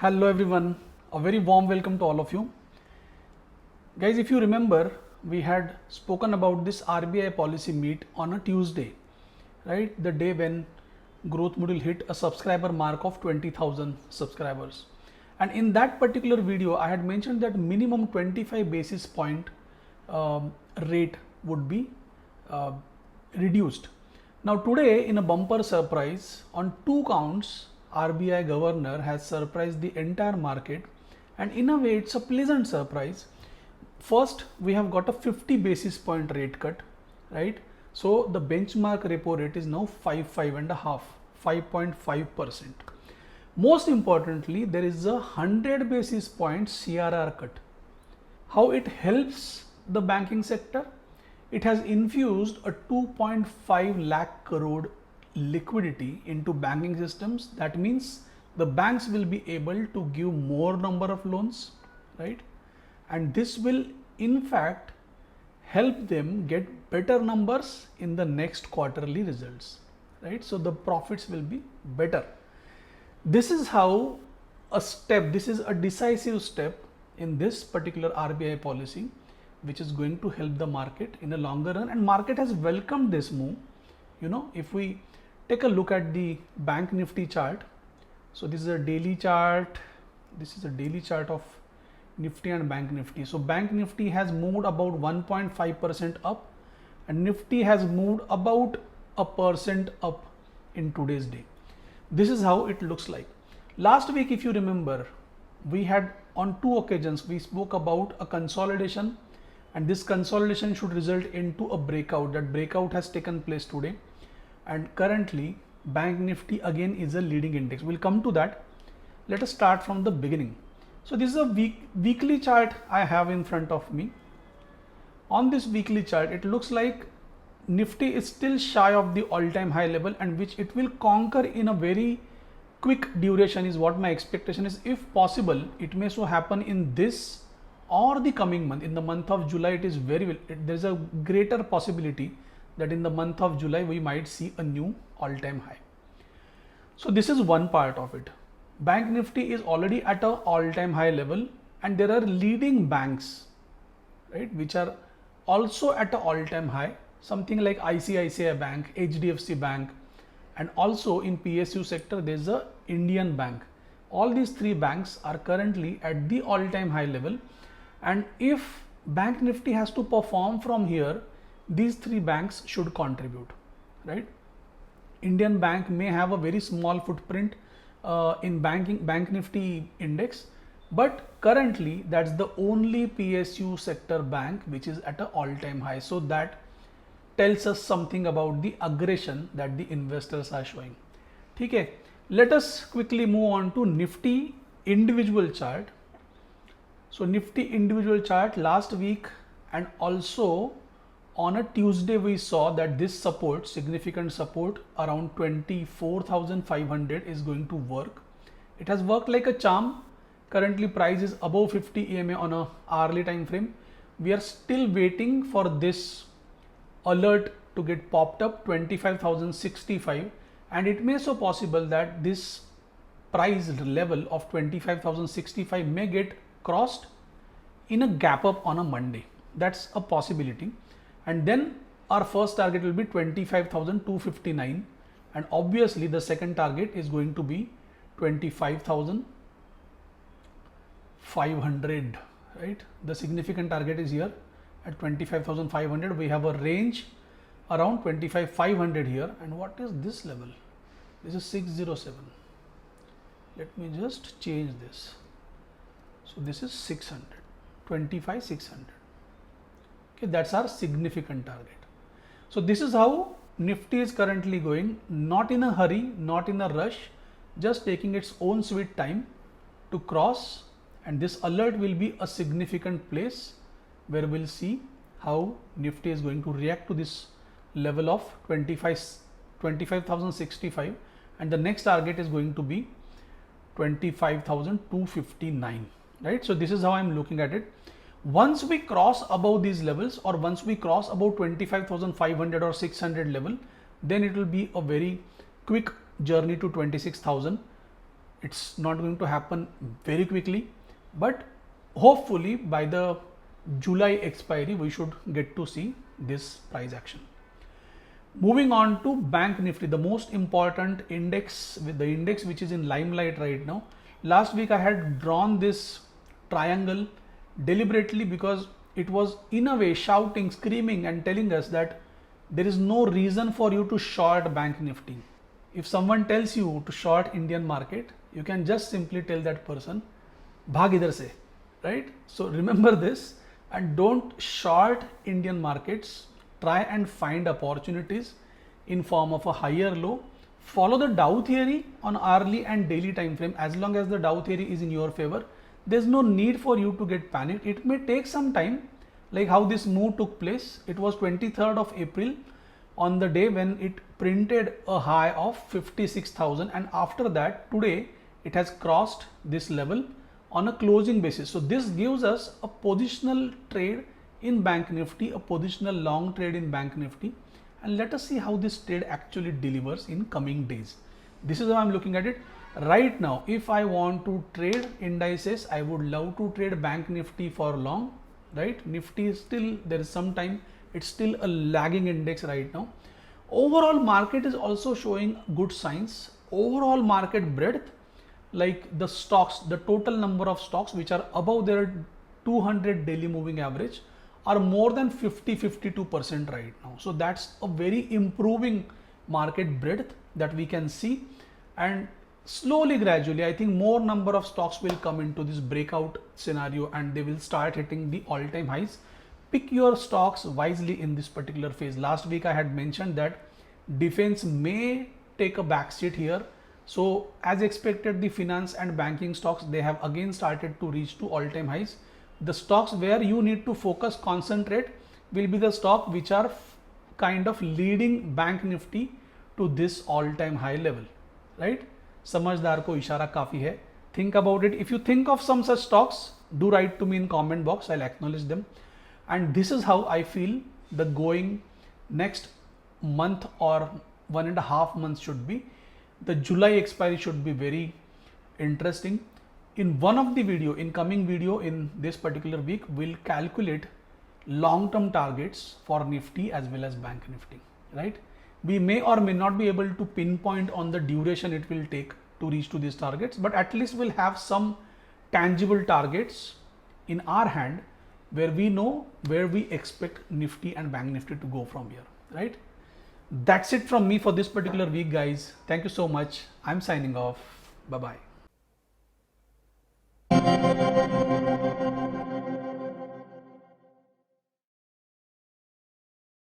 Hello everyone, a very warm welcome to all of you. Guys, if you remember, we had spoken about this RBI policy meet on a Tuesday, right? The day when Growth Module hit a subscriber mark of 20,000 subscribers. And in that particular video, I had mentioned that minimum 25 basis point rate would be reduced. Now today, in a bumper surprise, on two counts, RBI governor has surprised the entire market, and in a way it's a pleasant surprise. First, we have got a 50 basis point rate cut, right? So the benchmark repo rate is now 5.5%. Most importantly, there is a 100 basis point CRR cut. How it helps the banking sector? It has infused a 2.5 lakh crore liquidity into banking systems. That means the banks will be able to give more number of loans, right? And this will in fact help them get better numbers in the next quarterly results, right? So the profits will be better. This is how this is a decisive step in this particular RBI policy, which is going to help the market in a longer run, and market has welcomed this move. If we take a look at the bank Nifty chart, so this is a daily chart. This is a daily chart of Nifty and bank Nifty. So bank Nifty has moved about 1.5% up, and Nifty has moved about 1% up in today's day. This is how it looks like. Last week, if you remember, we had on two occasions we spoke about a consolidation, and this consolidation should result into a breakout. That breakout has taken place today, and currently bank Nifty again is a leading index. We'll come to that. Let us start from the beginning. So this is a weekly chart I have in front of me. On this weekly chart, it looks like Nifty is still shy of the all-time high level, and which it will conquer in a very quick duration is what my expectation is. If possible, it may so happen in this or the coming month. In the month of July, it is there's a greater possibility that in the month of July we might see a new all-time high. So this is one part of it. Bank Nifty is already at an all-time high level, and there are leading banks, right, which are also at an all-time high, something like ICICI Bank, HDFC Bank, and also in PSU sector there's a Indian Bank. All these three banks are currently at the all-time high level, and if bank Nifty has to perform from here, these three banks should contribute, right? Indian Bank may have a very small footprint in bank Nifty index, but currently that's the only PSU sector bank which is at an all-time high. So that tells us something about the aggression that the investors are showing. Okay, let us quickly move on to Nifty individual chart. So Nifty individual chart last week and also on a Tuesday we saw that this support, significant support around 24,500 is going to work. It has worked like a charm. Currently price is above 50 EMA on a hourly time frame. We are still waiting for this alert to get popped up, 25,065, and it may so possible that this price level of 25,065 may get crossed in a gap up on a Monday. That's a possibility. And then our first target will be 25,259, and obviously the second target is going to be 25,500, right? The significant target is here at 25,500. We have a range around 25,500 here. And what is this level? This is 607. Let me just change this. So this is 600, 25,600. Okay, that's our significant target. So this is how Nifty is currently going, not in a hurry, not in a rush, just taking its own sweet time to cross, and this alert will be a significant place where we'll see how Nifty is going to react to this level of 25,065, and the next target is going to be 25,259, right? So this is how I'm looking at it. Once we cross above these levels, or once we cross about 25,500 or 600 level, then it will be a very quick journey to 26,000. It's not going to happen very quickly, but hopefully by the July expiry we should get to see this price action. Moving on to Bank Nifty, the most important index, with the index which is in limelight right now. Last week I had drawn this triangle deliberately because it was in a way shouting, screaming and telling us that there is no reason for you to short Bank Nifty. If someone tells you to short Indian market, you can just simply tell that person, bhag idhar se, right? So remember this, and don't short Indian markets. Try and find opportunities in form of a higher low. Follow the Dow theory on hourly and daily time frame. As long as the Dow theory is in your favor, there's no need for you to get panicked. It may take some time, like how this move took place. It was 23rd of April on the day when it printed a high of 56,000, and after that today it has crossed this level on a closing basis. So this gives us a positional trade in Bank Nifty, a positional long trade in Bank Nifty, and let us see how this trade actually delivers in coming days. This is how I'm looking at it right now. If I want to trade indices, I would love to trade Bank Nifty for long, right? Nifty is still, there is some time, it's still a lagging index right now. Overall market is also showing good signs. Overall market breadth, like the stocks, the total number of stocks which are above their 200 daily moving average are more than 52% right now. So that's a very improving market breadth that we can see, and slowly, gradually, I think more number of stocks will come into this breakout scenario and they will start hitting the all-time highs. Pick your stocks wisely in this particular phase. Last week I had mentioned that defense may take a backseat here. So as expected, the finance and banking stocks, they have again started to reach to all-time highs. The stocks where you need to focus, concentrate, will be the stock which are kind of leading Bank Nifty to this all-time high level, right? समझदार को इशारा काफी है. Think about it. If you think of some such stocks, do write to me in comment box. I'll acknowledge them. And this is how I feel the going next month or 1.5 months should be. The July expiry should be very interesting. In one of the video, in coming video in this particular week, we'll calculate long-term targets for Nifty as well as Bank Nifty, right? We may or may not be able to pinpoint on the duration it will take to reach to these targets, but at least we'll have some tangible targets in our hand where we know where we expect Nifty and Bank Nifty to go from here, right? That's it from me for this particular week, guys. Thank you so much. I'm signing off. Bye-bye.